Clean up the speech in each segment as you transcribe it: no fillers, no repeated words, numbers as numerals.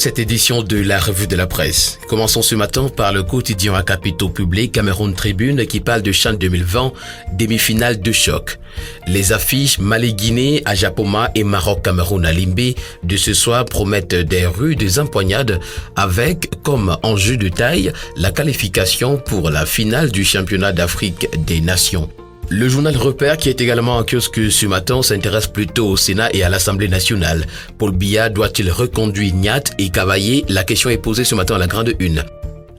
cette édition de la Revue de la Presse. Commençons ce matin par le quotidien à capitaux publics Cameroun Tribune qui parle de CHAN 2020, demi-finale de choc. Les affiches Mali-Guinée à Japoma et Maroc-Cameroun à Limbé de ce soir promettent des rudes empoignades avec comme enjeu de taille la qualification pour la finale du championnat d'Afrique des Nations. Le journal Repère, qui est également en kiosque ce matin, s'intéresse plutôt au Sénat et à l'Assemblée nationale. Paul Biya doit-il reconduire Niat et Cavaillé? La question est posée ce matin à la grande une.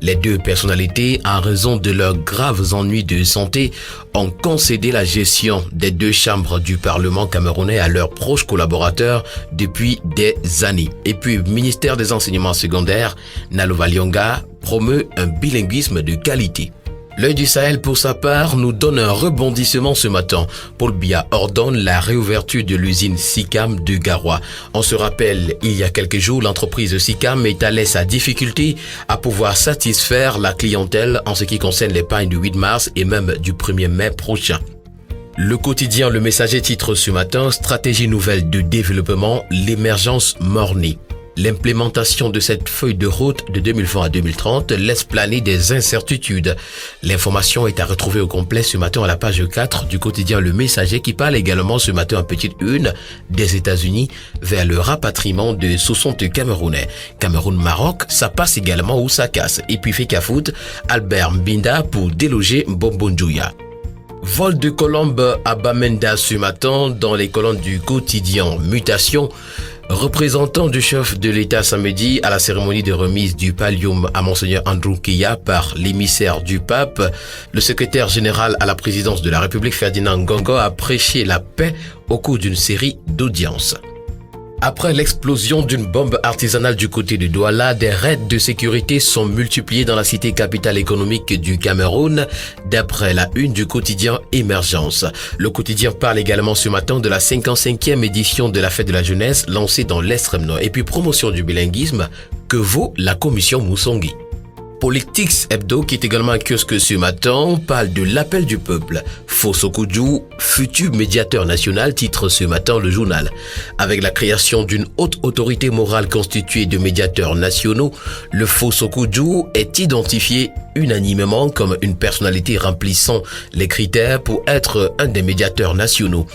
Les deux personnalités, en raison de leurs graves ennuis de santé, ont concédé la gestion des deux chambres du Parlement camerounais à leurs proches collaborateurs depuis des années. Et puis, ministère des Enseignements secondaires, Nalova Lyonga, promeut un bilinguisme de qualité. L'œil du Sahel, pour sa part, nous donne un rebondissement ce matin. Paul Biya ordonne la réouverture de l'usine SICAM de Garoua. On se rappelle, il y a quelques jours, l'entreprise SICAM étalait sa difficulté à pouvoir satisfaire la clientèle en ce qui concerne l'épargne du 8 mars et même du 1er mai prochain. Le quotidien Le Messager titre ce matin « Stratégie nouvelle de développement, l'émergence mornée ». L'implémentation de cette feuille de route de 2020 à 2030 laisse planer des incertitudes. L'information est à retrouver au complet ce matin à la page 4 du quotidien Le Messager qui parle également ce matin en petite une des États-Unis vers le rapatriement de 60 Camerounais. Cameroun-Maroc, ça passe également ou ça casse. Et puis Fekafoot, Albert Mbinda pour déloger Bombondjouya. Vol de colombe à Bamenda ce matin dans les colonnes du quotidien Mutation. Représentant du chef de l'État samedi à la cérémonie de remise du pallium à Monseigneur Andrew Kiya par l'émissaire du pape, le secrétaire général à la présidence de la République Ferdinand Ngongo a prêché la paix au cours d'une série d'audiences. Après l'explosion d'une bombe artisanale du côté de Douala, des raids de sécurité sont multipliés dans la cité capitale économique du Cameroun, d'après la une du quotidien Émergence. Le quotidien parle également ce matin de la 55e édition de la fête de la jeunesse lancée dans l'extrême nord et puis promotion du bilinguisme que vaut la commission Moussongui. Politics Hebdo, qui est également un kiosque ce matin, parle de l'appel du peuple. Fosso-Koudjou, futur médiateur national, titre ce matin le journal. Avec la création d'une haute autorité morale constituée de médiateurs nationaux, le Fosso-Koudjou est identifié unanimement comme une personnalité remplissant les critères pour être un des médiateurs nationaux.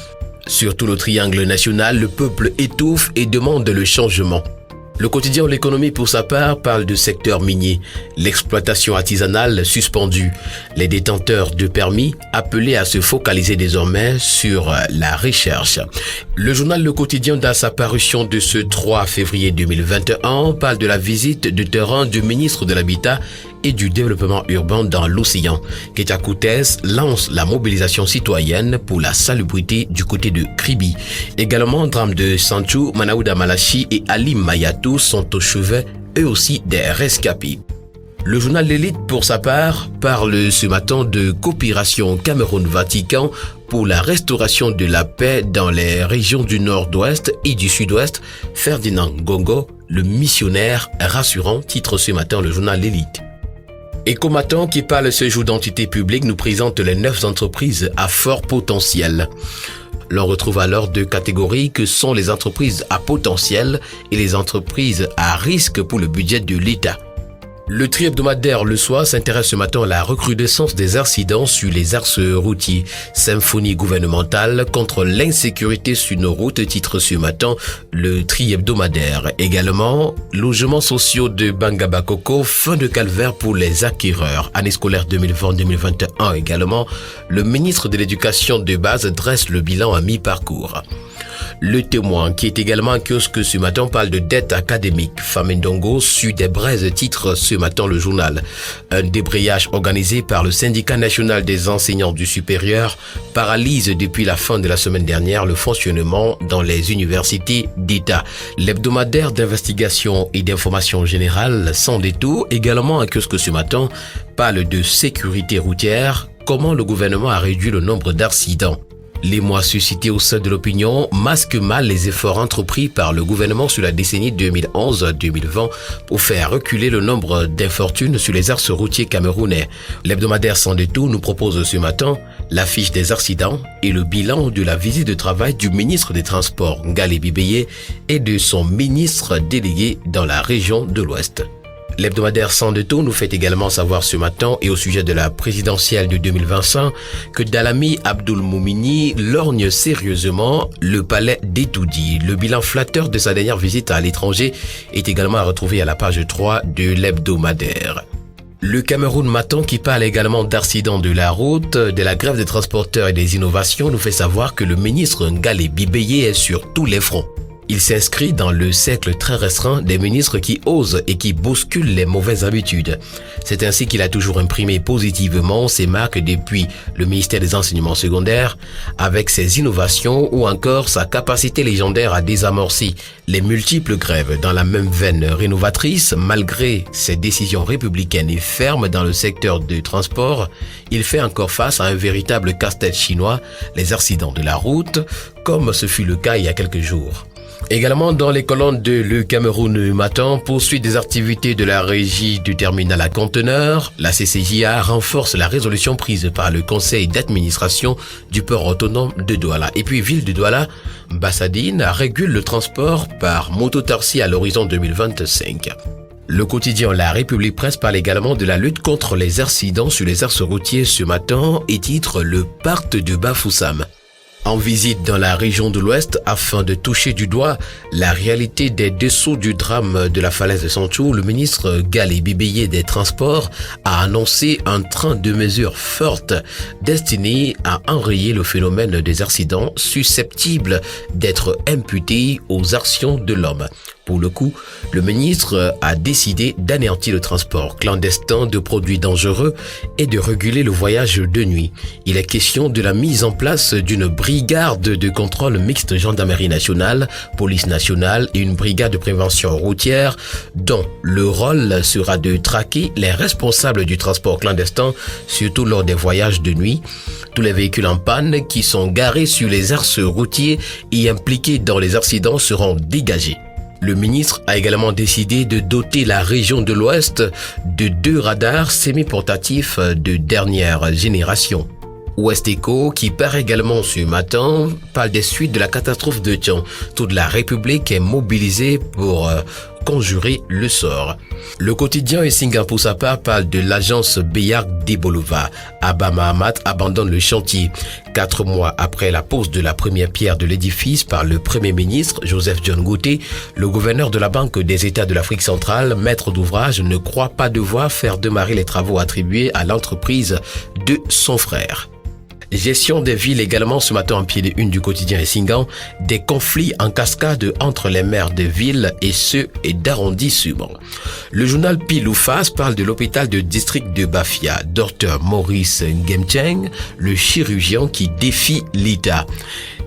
Sur tout le triangle national, le peuple étouffe et demande le changement. Le quotidien L'économie pour sa part parle de secteur minier, l'exploitation artisanale suspendue, les détenteurs de permis appelés à se focaliser désormais sur la recherche. Le journal Le Quotidien dans sa parution de ce 3 février 2021 parle de la visite de terrain du ministre de l'Habitat et du Développement urbain dans l'océan. Ketia Koutès lance la mobilisation citoyenne pour la salubrité du côté de Kribi. Également, drame de Sanchou, Manaouda Malachi et Ali Mayatou sont au chevet, eux aussi, des rescapés. Le journal L'Élite, pour sa part, parle ce matin de coopération Cameroun-Vatican pour la restauration de la paix dans les régions du nord-ouest et du sud-ouest. Ferdinand Ngongo, le missionnaire rassurant, titre ce matin le journal L'Élite. Ecomaton, qui parle ce jour d'entité publique, nous présente les 9 entreprises à fort potentiel. L'on retrouve alors deux catégories que sont les entreprises à potentiel et les entreprises à risque pour le budget de l'État. Le tri hebdomadaire Le Soir s'intéresse ce matin à la recrudescence des accidents sur les axes routiers. Symphonie gouvernementale contre l'insécurité sur nos routes, titre ce matin le tri hebdomadaire. Également, logements sociaux de Bangabakoko, fin de calvaire pour les acquéreurs. Année scolaire 2020-2021 également, le ministre de l'Éducation de base dresse le bilan à mi-parcours. Le Témoin, qui est également un kiosque ce matin, parle de dette académique. Famendongo suit des braises, titre ce matin le journal. Un débrayage organisé par le syndicat national des enseignants du supérieur paralyse depuis la fin de la semaine dernière le fonctionnement dans les universités d'État. L'hebdomadaire d'investigation et d'information générale sans détour, également un kiosque ce matin, parle de sécurité routière, comment le gouvernement a réduit le nombre d'accidents. Les mois suscités au sein de l'opinion masquent mal les efforts entrepris par le gouvernement sur la décennie 2011-2020 pour faire reculer le nombre d'infortunes sur les axes routiers camerounais. L'hebdomadaire sans détour nous propose ce matin l'affiche des accidents et le bilan de la visite de travail du ministre des Transports, Ngalé Bibeye, et de son ministre délégué dans la région de l'Ouest. L'hebdomadaire Sandeto nous fait également savoir ce matin et au sujet de la présidentielle de 2025 que Dalami Abdoul Moumini lorgne sérieusement le palais d'Etoudi. Le bilan flatteur de sa dernière visite à l'étranger est également à retrouver à la page 3 de l'hebdomadaire. Le Cameroun Matin, qui parle également d'accidents de la route, de la grève des transporteurs et des innovations, nous fait savoir que le ministre Ngalé Bibeye est sur tous les fronts. Il s'inscrit dans le cercle très restreint des ministres qui osent et qui bousculent les mauvaises habitudes. C'est ainsi qu'il a toujours imprimé positivement ses marques depuis le ministère des Enseignements secondaires, avec ses innovations ou encore sa capacité légendaire à désamorcer les multiples grèves dans la même veine rénovatrice. Malgré ses décisions républicaines et fermes dans le secteur du transport, il fait encore face à un véritable casse-tête chinois, les accidents de la route, comme ce fut le cas il y a quelques jours. Également dans les colonnes de Le Cameroun Matin, poursuite des activités de la régie du terminal à conteneurs, la CCJA renforce la résolution prise par le conseil d'administration du port autonome de Douala. Et puis ville de Douala, Bassadine régule le transport par mototaxi à l'horizon 2025. Le quotidien La République Presse parle également de la lutte contre les accidents sur les axes routiers ce matin et titre Le Pacte de Bafoussam. En visite dans la région de l'Ouest afin de toucher du doigt la réalité des dessous du drame de la falaise de Sanchou, le ministre Ngalé Bibeye des Transports a annoncé un train de mesures fortes destiné à enrayer le phénomène des accidents susceptibles d'être imputés aux actions de l'homme. Pour le coup, le ministre a décidé d'anéantir le transport clandestin de produits dangereux et de réguler le voyage de nuit. Il est question de la mise en place d'une brigade de contrôle mixte gendarmerie nationale, police nationale et une brigade de prévention routière dont le rôle sera de traquer les responsables du transport clandestin, surtout lors des voyages de nuit. Tous les véhicules en panne qui sont garés sur les axes routiers et impliqués dans les accidents seront dégagés. Le ministre a également décidé de doter la région de l'Ouest de 2 radars semi-portatifs de dernière génération. Ouest Eco, qui part également ce matin, parle des suites de la catastrophe de Tian. Toute la République est mobilisée pour conjurer le sort. Le quotidien et Singapour pour sa part parle de l'agence Beyak Debolova. Abba Mahamat abandonne le chantier. 4 mois après la pose de la première pierre de l'édifice par le Premier ministre Joseph John Gouté, le gouverneur de la Banque des États de l'Afrique centrale, maître d'ouvrage, ne croit pas devoir faire démarrer les travaux attribués à l'entreprise de son frère. Gestion des villes également ce matin en pied de une du quotidien Essingan, des conflits en cascade entre les maires de villes et ceux d'arrondissement. Le journal Pile ou Face parle de l'hôpital de district de Bafia, Dr Maurice Ngemcheng, le chirurgien qui défie l'État.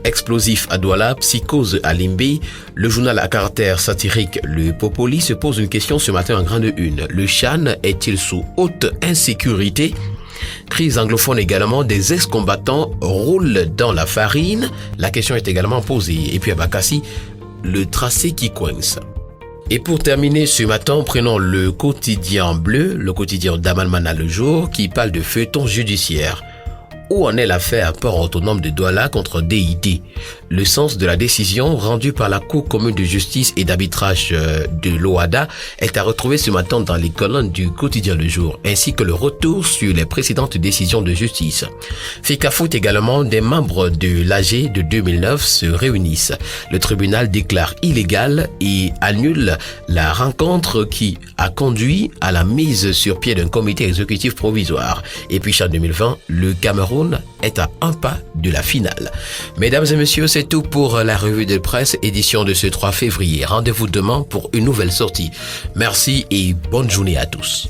Explosif à Douala, psychose à Limbé, le journal à caractère satirique Le Popoli se pose une question ce matin en grande une. Le Chan est-il sous haute insécurité ? Crise anglophone également, des ex-combattants roulent dans la farine. La question est également posée. Et puis à Bakassi, le tracé qui coince. Et pour terminer ce matin, prenons le quotidien bleu, le quotidien d'Amalmana le jour, qui parle de feuilleton judiciaire. Où en est l'affaire port autonome de Douala contre DIT? Le sens de la décision rendue par la Cour commune de justice et d'arbitrage de l'OADA est à retrouver ce matin dans les colonnes du quotidien Le Jour, ainsi que le retour sur les précédentes décisions de justice. Ficafoot également, des membres de l'AG de 2009 se réunissent. Le tribunal déclare illégal et annule la rencontre qui a conduit à la mise sur pied d'un comité exécutif provisoire. Et puis en 2020, le Cameroun est à un pas de la finale. Mesdames et messieurs, c'est tout pour la revue de presse, édition de ce 3 février. Rendez-vous demain pour une nouvelle sortie. Merci et bonne journée à tous.